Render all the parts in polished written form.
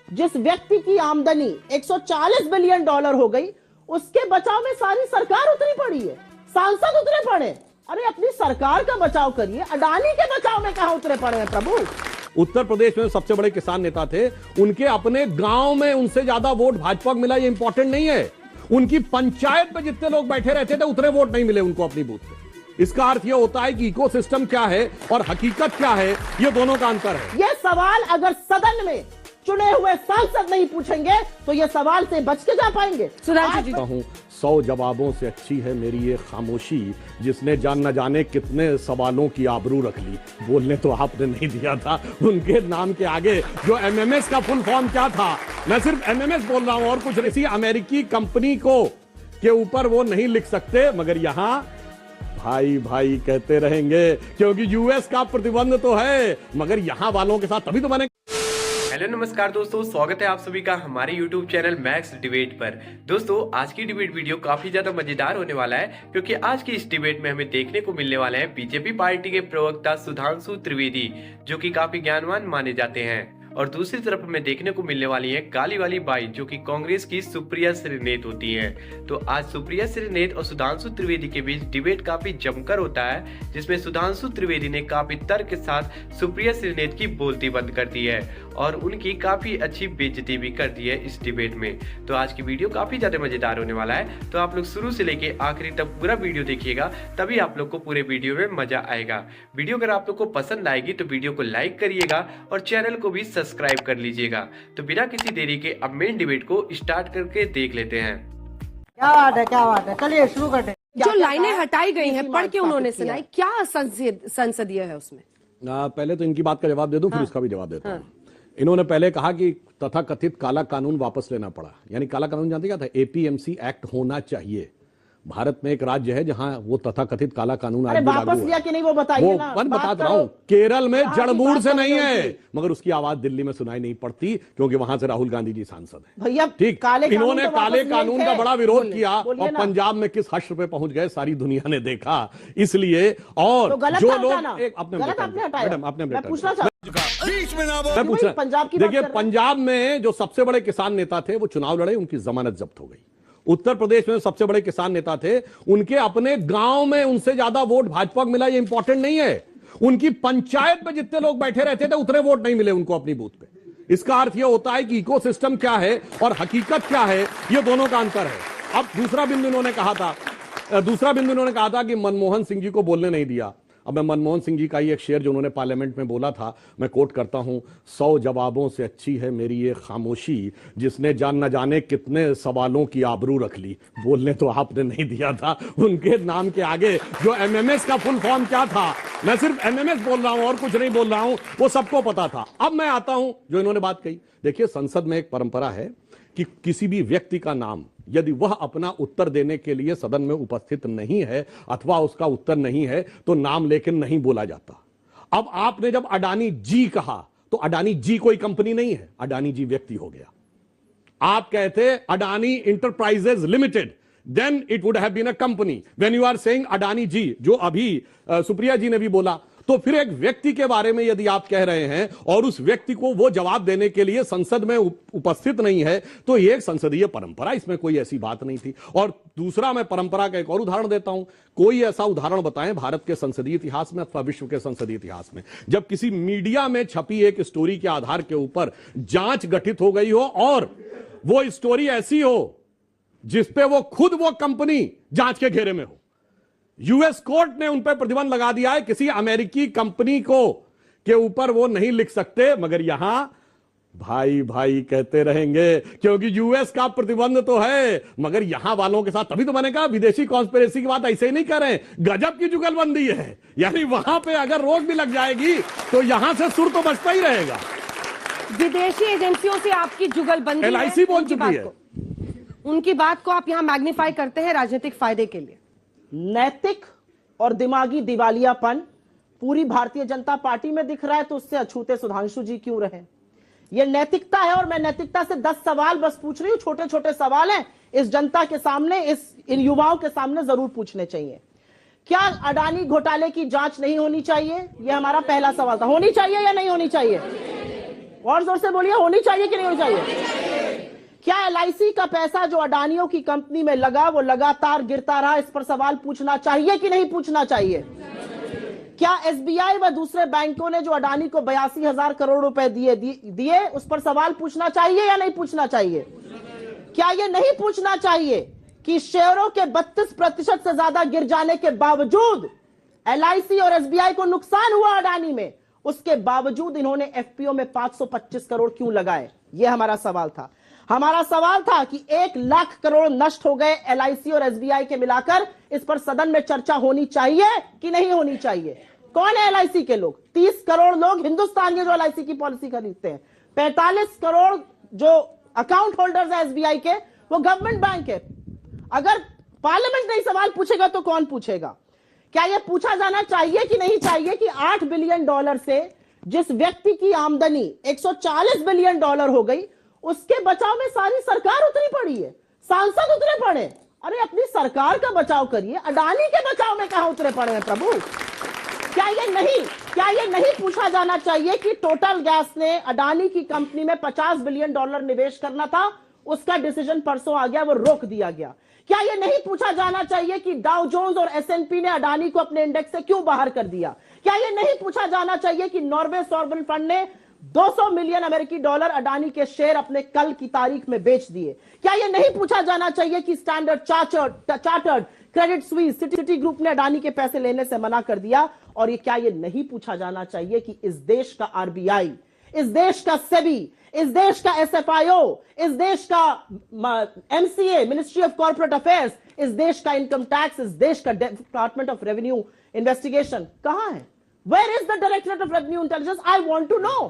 जिस व्यक्ति की आमदनी 140 बिलियन डॉलर हो गई, उसके बचाव में सारी सरकार उतरी पड़ी है, सांसद उतरे पड़े। अरे अपनी सरकार का बचाव करिए, अडानी के बचाव में कहां उतरे पड़े हैं प्रभु। उत्तर प्रदेश में सबसे बड़े किसान नेता थे, उनके अपने गांव में उनसे ज्यादा वोट भाजपा को मिला, ये इंपॉर्टेंट नहीं है। उनकी पंचायत में जितने लोग बैठे रहते थे उतने वोट नहीं मिले उनको अपनी बूथ पे। इसका अर्थ यह होता है कि इकोसिस्टम क्या है और हकीकत क्या है, ये दोनों का अंतर है। यह सवाल अगर सदन में चुने हुए सांसद नहीं पूछेंगे तो यह सवाल से बच के जा पाएंगे। सुधांशु जी कहूं, 100 जवाबों से अच्छी है मेरी ये खामोशी, जिसने जान न जाने कितने सवालों की आबरू रख ली। बोलने तो आपने नहीं दिया था, उनके नाम के आगे जो एमएमएस का फुल फॉर्म क्या था, मैं सिर्फ एमएमएस बोल रहा हूं और कुछ किसी अमेरिकी कंपनी को के ऊपर वो नहीं लिख सकते, मगर यहां भाई भाई कहते रहेंगे क्योंकि यूएस का प्रतिबंध तो है, मगर यहां वालों के साथ तभी तो मैंने। हेलो नमस्कार दोस्तों, स्वागत है आप सभी का हमारे यूट्यूब चैनल मैक्स डिबेट पर। दोस्तों आज की डिबेट वीडियो काफी ज्यादा मजेदार होने वाला है, क्योंकि आज की इस डिबेट में हमें देखने को मिलने वाले हैं बीजेपी पार्टी के प्रवक्ता सुधांशु त्रिवेदी, जो कि काफी ज्ञानवान माने जाते हैं, और दूसरी तरफ हमें देखने को मिलने वाली है काली वाली बाई, जो कि कांग्रेस की सुप्रिया श्रीनेत होती है। तो आज सुप्रिया श्रीनेत और सुधांशु त्रिवेदी के बीच डिबेट काफी जमकर होता है, जिसमें सुधांशु त्रिवेदी ने काफी तर्क के साथ सुप्रिया श्रीनेत की बोलती बंद कर दी है और उनकी काफी अच्छी बेइज्जती भी कर दी है इस डिबेट में। तो आज की वीडियो काफी ज्यादा मजेदार होने वाला है, तो आप लोग शुरू से लेके आखिरी तक पूरा वीडियो देखिएगा, तभी आप लोग को पूरे वीडियो में मजा आएगा। वीडियो अगर आप लोग को पसंद आएगी तो वीडियो को लाइक करिएगा और चैनल को भी सब्सक्राइब कर लीजिएगा। तो बिना किसी देरी के अब मेन डिबेट को स्टार्ट करके देख लेते हैं। क्या बात है, चलिए शुरू करते हैं। जो लाइनें हटाई गई हैं पढ़ के उन्होंने सुनाई, क्या संसदीय है उसमें? पहले तो इनकी बात का जवाब दे दूं, फिर उसका भी जवाब देता हूं। इन्होंने पहले कहा कि तथाकथित काला कानून वापस लेना पड़ा, यानी काला कानून जानते क्या था? एपीएमसी एक्ट होना चाहिए। भारत में एक राज्य है जहां वो तथाकथित काला कानून आज भी लागू है। लिया कि नहीं वो बताइए ना। मैं बता रहा हूं, केरल में जड़मूड़ से नहीं है, मगर उसकी आवाज दिल्ली में सुनाई नहीं पड़ती क्योंकि वहां से राहुल गांधी जी सांसद हैं। भैया ठीक, इन्होंने काले कानून का बड़ा विरोध किया और पंजाब में किस हश्र पे पहुंच गए सारी दुनिया ने देखा। इसलिए और जो लोग देखिए, पंजाब में जो सबसे बड़े किसान नेता थे वो चुनाव लड़े, उनकी जमानत जब्त हो गई। उत्तर प्रदेश में सबसे बड़े किसान नेता थे, उनके अपने गांव में उनसे ज्यादा वोट भाजपा को मिला, ये इंपॉर्टेंट नहीं है। उनकी पंचायत में जितने लोग बैठे रहते थे उतने वोट नहीं मिले उनको अपनी बूथ पे। इसका अर्थ यह होता है कि इकोसिस्टम क्या है और हकीकत क्या है, ये दोनों का अंतर है। अब दूसरा बिंदु इन्होंने कहा था कि मनमोहन सिंह जी को बोलने नहीं दिया। अब मैं मनमोहन सिंह जी का ही एक शेर जो उन्होंने पार्लियामेंट में बोला था, मैं कोट करता हूं, 100 जवाबों से अच्छी है मेरी ये खामोशी, जिसने जान न जाने कितने सवालों की आबरू रख ली। बोलने तो आपने नहीं दिया था, उनके नाम के आगे जो एमएमएस का फुल फॉर्म क्या था, मैं सिर्फ एमएमएस बोल रहा हूं और कुछ नहीं बोल रहा हूं, वो सबको पता था। अब मैं आता हूं जो इन्होंने बात कही। देखिए, संसद में एक परंपरा है कि किसी भी व्यक्ति का नाम यदि वह अपना उत्तर देने के लिए सदन में उपस्थित नहीं है अथवा उसका उत्तर नहीं है तो नाम लेकर नहीं बोला जाता। अब आपने जब अडानी जी कहा तो अडानी जी कोई कंपनी नहीं है, अडानी जी व्यक्ति हो गया। आप कहते Adani enterprises limited, then it would have been a company. When you are saying Adani ji, जो अभी सुप्रिया जी ने भी बोला, तो फिर एक व्यक्ति के बारे में यदि आप कह रहे हैं और उस व्यक्ति को वो जवाब देने के लिए संसद में उपस्थित नहीं है तो ये एक संसदीय परंपरा, इसमें कोई ऐसी बात नहीं थी। और दूसरा, मैं परंपरा का एक और उदाहरण देता हूं। कोई ऐसा उदाहरण बताएं भारत के संसदीय इतिहास में अथवा विश्व के संसदीय इतिहास में जब किसी मीडिया में छपी एक स्टोरी के आधार के ऊपर जांच गठित हो गई हो और वो स्टोरी ऐसी हो जिसपे वो कंपनी जांच के घेरे में हो। यूएस कोर्ट ने उन पर प्रतिबंध लगा दिया है, किसी अमेरिकी कंपनी के ऊपर वो नहीं लिख सकते, मगर यहां भाई भाई कहते रहेंगे क्योंकि यूएस का प्रतिबंध तो है, मगर यहां वालों के साथ तभी तो मैंने कहा विदेशी कॉन्स्पिरेसी की बात ऐसे ही नहीं कर रहे हैं, गजब की जुगलबंदी है। यानी वहां पे अगर रोक भी लग जाएगी तो यहां से सुर तो बचता ही रहेगा। विदेशी एजेंसियों से आपकी जुगलबंदी, एलआईसी बोल चुकी है, उनकी बात को आप यहां मैग्नीफाई करते हैं राजनीतिक फायदे के लिए। नैतिक और दिमागी दिवालियापन पूरी भारतीय जनता पार्टी में दिख रहा है, तो उससे अछूते सुधांशु जी क्यों रहे? यह नैतिकता है और मैं नैतिकता से 10 सवाल बस पूछ रही हूं। छोटे छोटे सवाल हैं, इस जनता के सामने, इन युवाओं के सामने जरूर पूछने चाहिए। क्या अडानी घोटाले की जांच नहीं होनी चाहिए? यह हमारा पहला सवाल था। होनी चाहिए या नहीं होनी चाहिए? और जोर से बोलिए, होनी चाहिए कि नहीं होनी चाहिए? क्या एलआईसी का पैसा जो अडानियों की कंपनी में लगा वो लगातार गिरता रहा? इस पर सवाल पूछना चाहिए कि नहीं पूछना चाहिए? क्या एसबीआई व दूसरे बैंकों ने जो अडानी को 82,000 करोड़ रुपए दिए उस पर सवाल पूछना चाहिए या नहीं पूछना चाहिए? क्या यह नहीं पूछना चाहिए कि शेयरों के 32% से ज्यादा गिर जाने के बावजूद एलआईसी और एसबीआई को नुकसान हुआ अडानी में, उसके बावजूद इन्होंने एफपीओ में 525 करोड़ क्यों लगाए? यह हमारा सवाल था। हमारा सवाल था कि 1 लाख करोड़ नष्ट हो गए एलआईसी और एसबीआई के मिलाकर। इस पर सदन में चर्चा होनी चाहिए कि नहीं होनी चाहिए? कौन है एलआईसी के लोग? 30 करोड़ लोग हिंदुस्तान के जो एलआईसी की पॉलिसी खरीदते हैं। 45 करोड़ जो अकाउंट होल्डर्स है एसबीआई के, वो गवर्नमेंट बैंक है। अगर पार्लियामेंट नहीं सवाल पूछेगा तो कौन पूछेगा? क्या यह पूछा जाना चाहिए कि नहीं चाहिए कि $8 बिलियन से जिस व्यक्ति की आमदनी $140 बिलियन हो गई, उसके बचाव में सारी सरकार उतरी पड़ी है, सांसद उतरे पड़े? अरे अपनी सरकार का बचाव करिए, अडानी के बचाव में कहां उतरे पड़े हैं प्रभु? क्या ये नहीं पूछा जाना चाहिए कि टोटल गैस ने अडानी की कंपनी में $50 बिलियन निवेश करना था, उसका डिसीजन परसों आ गया, वो रोक दिया गया? क्या यह नहीं पूछा जाना चाहिए कि डाउ जोन्स और एसएनपी ने अडानी को अपने इंडेक्स से क्यों बाहर कर दिया? क्या यह नहीं पूछा जाना चाहिए कि नॉर्वे सॉवरेन फंड ने $200 मिलियन अडानी के शेयर अपने कल की तारीख में बेच दिए? क्या यह नहीं पूछा जाना चाहिए कि standard chartered, Credit Suisse, city group ने अडानी के पैसे लेने से मना कर दिया? और ये क्या यह नहीं पूछा जाना चाहिए कि इस देश का आरबीआई, इस देश का सेबी, इस देश का एसएफआईओ, इस देश का MCA, ministry of corporate affairs, इस देश का इनकम टैक्स, इस देश का डिपार्टमेंट ऑफ रेवेन्यू इन्वेस्टिगेशन कहां है? Where is the directorate of revenue intelligence? I want to know.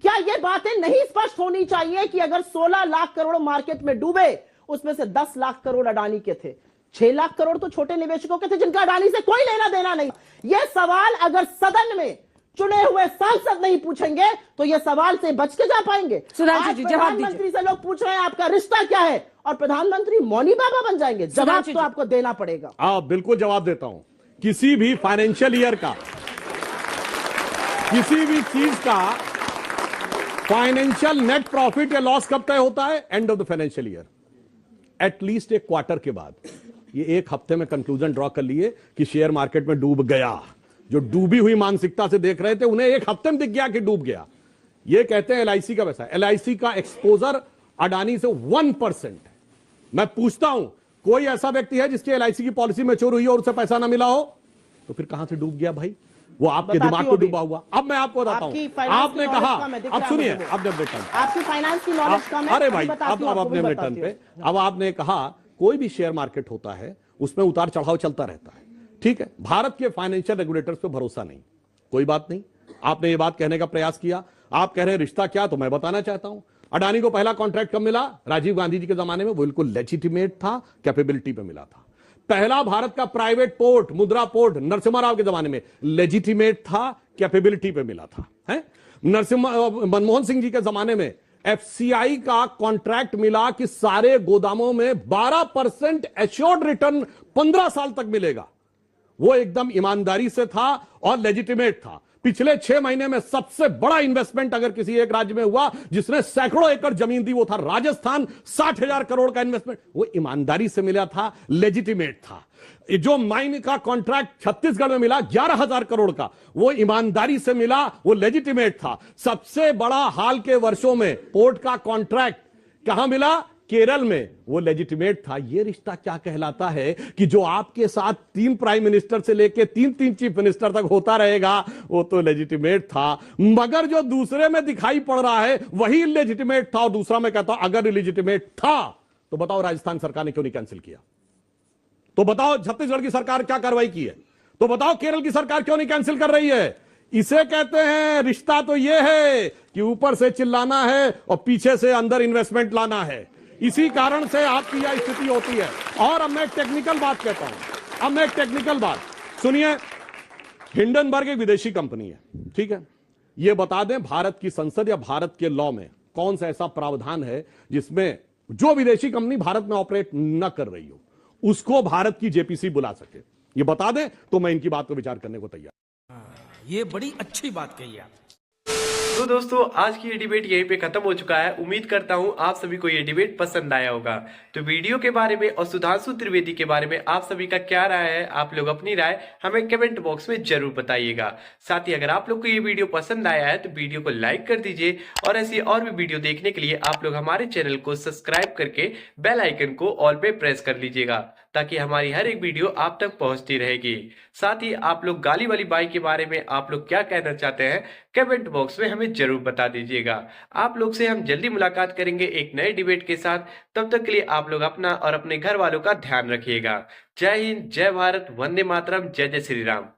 क्या ये बातें नहीं स्पष्ट होनी चाहिए कि अगर 16 लाख करोड़ मार्केट में डूबे, उसमें से 10 लाख करोड़ अडानी के थे, 6 लाख करोड़ तो छोटे निवेशकों के थे जिनका अडानी से कोई लेना देना नहीं? यह सवाल अगर सदन में चुने हुए सांसद नहीं पूछेंगे तो यह सवाल से बच के जा पाएंगे? सुधांशु जी, जवाब दीजिए। प्रधानमंत्री से लोग पूछ रहे हैं आपका रिश्ता क्या है, और प्रधानमंत्री मौनी बाबा बन जाएंगे? जवाब तो आपको देना पड़ेगा। हाँ, बिल्कुल जवाब देता हूं। किसी भी फाइनेंशियल ईयर का, किसी भी चीज का फाइनेंशियल नेट प्रॉफिट या लॉस कब तय होता है? End of the financial year, at least एक क्वार्टर के बाद। ये एक हफ्ते में कंक्लूजन ड्रॉ कर लिए कि शेयर मार्केट में डूब गया। जो डूबी हुई मानसिकता से देख रहे थे उन्हें एक हफ्ते में दिख गया कि डूब गया। ये कहते हैं एलआईसी का पैसा। एलआईसी का एक्सपोजर अडानी से 1%। मैं पूछता हूं, कोई ऐसा व्यक्ति है जिसकी एलआईसी की पॉलिसी मैच्योर हुई और उसे पैसा ना मिला हो? तो फिर कहां से डूब गया भाई? वो आपके दिमाग को डूबा हुआ। अब मैं आपको बताता हूं, आपने कहा, अब सुनिए, अब जब रिटर्न, आपकी फाइनेंस की नॉलेज कम है। अरे भाई, अब अपने रिटर्न पे, अब आपने कहा कोई भी शेयर मार्केट होता है उसमें उतार चढ़ाव चलता रहता है, ठीक है। भारत के फाइनेंशियल रेगुलेटर्स पे भरोसा नहीं, कोई बात नहीं। आपने ये बात कहने का प्रयास किया, आप कह रहे हैं रिश्ता क्या, तो मैं बताना चाहता हूं। अडानी को पहला कॉन्ट्रैक्ट कब मिला? राजीव गांधी जी के जमाने में, बिल्कुल लेजिटिमेट था, कैपेबिलिटी पे मिला था। पहला भारत का प्राइवेट पोर्ट, मुद्रा पोर्ट, नरसिम्हा राव के जमाने में लेजिटिमेट था, कैपेबिलिटी पे मिला था, है। मनमोहन सिंह जी के जमाने में एफसीआई का कॉन्ट्रैक्ट मिला कि सारे गोदामों में 12% एश्योर्ड रिटर्न 15 साल तक मिलेगा। वो एकदम ईमानदारी से था और लेजिटिमेट था। पिछले 6 महीने में सबसे बड़ा इन्वेस्टमेंट अगर किसी एक राज्य में हुआ जिसने सैकड़ों एकड़ जमीन दी, वो था राजस्थान। 60,000 करोड़ का इन्वेस्टमेंट, वो ईमानदारी से मिला था, लेजिटिमेट था। जो माइन का कॉन्ट्रैक्ट छत्तीसगढ़ में मिला 11,000 करोड़ का, वो ईमानदारी से मिला, वो लेजिटिमेट था। सबसे बड़ा हाल के वर्षों में पोर्ट का कॉन्ट्रैक्ट कहां मिला? केरल में, वो लेजिटिमेट था। ये रिश्ता क्या कहलाता है कि जो आपके साथ 3 प्राइम मिनिस्टर से लेके 3 चीफ मिनिस्टर तक होता रहेगा, वो तो लेजिटिमेट था। मगर जो दूसरे में दिखाई पड़ रहा है वही इलेजिटिमेट था। और दूसरा मैं कहता हूं, अगर इलेजिटिमेट था तो बताओ राजस्थान सरकार ने क्यों नहीं कैंसिल किया? तो बताओ छत्तीसगढ़ की सरकार क्या कार्रवाई की है? तो बताओ केरल की सरकार क्यों नहीं कैंसिल कर रही है? इसे कहते हैं रिश्ता। तो यह है कि ऊपर से चिल्लाना है और पीछे से अंदर इन्वेस्टमेंट लाना है। इसी कारण से आपकी यह स्थिति होती है। और अब मैं एक टेक्निकल बात कहता हूं, अब मैं एक टेक्निकल बात सुनिए। हिंडनबर्ग एक विदेशी कंपनी है, ठीक है। यह बता दें भारत की संसद या भारत के लॉ में कौन सा ऐसा प्रावधान है जिसमें जो विदेशी कंपनी भारत में ऑपरेट न कर रही हो उसको भारत की जेपीसी बुला सके? ये बता दें तो मैं इनकी बात को विचार करने को तैयार। ये बड़ी अच्छी बात कही आप। तो दोस्तों आज की ये डिबेट यहीं पे खत्म हो चुका है। उम्मीद करता हूँ आप सभी को ये डिबेट पसंद आया होगा। तो वीडियो के बारे में और सुधांशु त्रिवेदी के बारे में आप सभी का क्या राय है, आप लोग अपनी राय हमें कमेंट बॉक्स में जरूर बताइएगा। साथ ही अगर आप लोग को ये वीडियो पसंद आया है तो वीडियो को लाइक कर दीजिए और ऐसी और भी वीडियो देखने के लिए आप लोग हमारे चैनल को सब्सक्राइब करके बेल आइकन को ऑल पे प्रेस कर लीजिएगा ताकि हमारी हर एक वीडियो आप तक पहुंचती रहेगी। साथ ही आप लोग गाली वाली बाई के बारे में आप लोग क्या कहना चाहते हैं कमेंट बॉक्स में हमें जरूर बता दीजिएगा। आप लोग से हम जल्दी मुलाकात करेंगे एक नए डिबेट के साथ। तब तक के लिए आप लोग अपना और अपने घर वालों का ध्यान रखिएगा। जय हिंद, जय भारत, वंदे मातरम, जय जय श्री राम।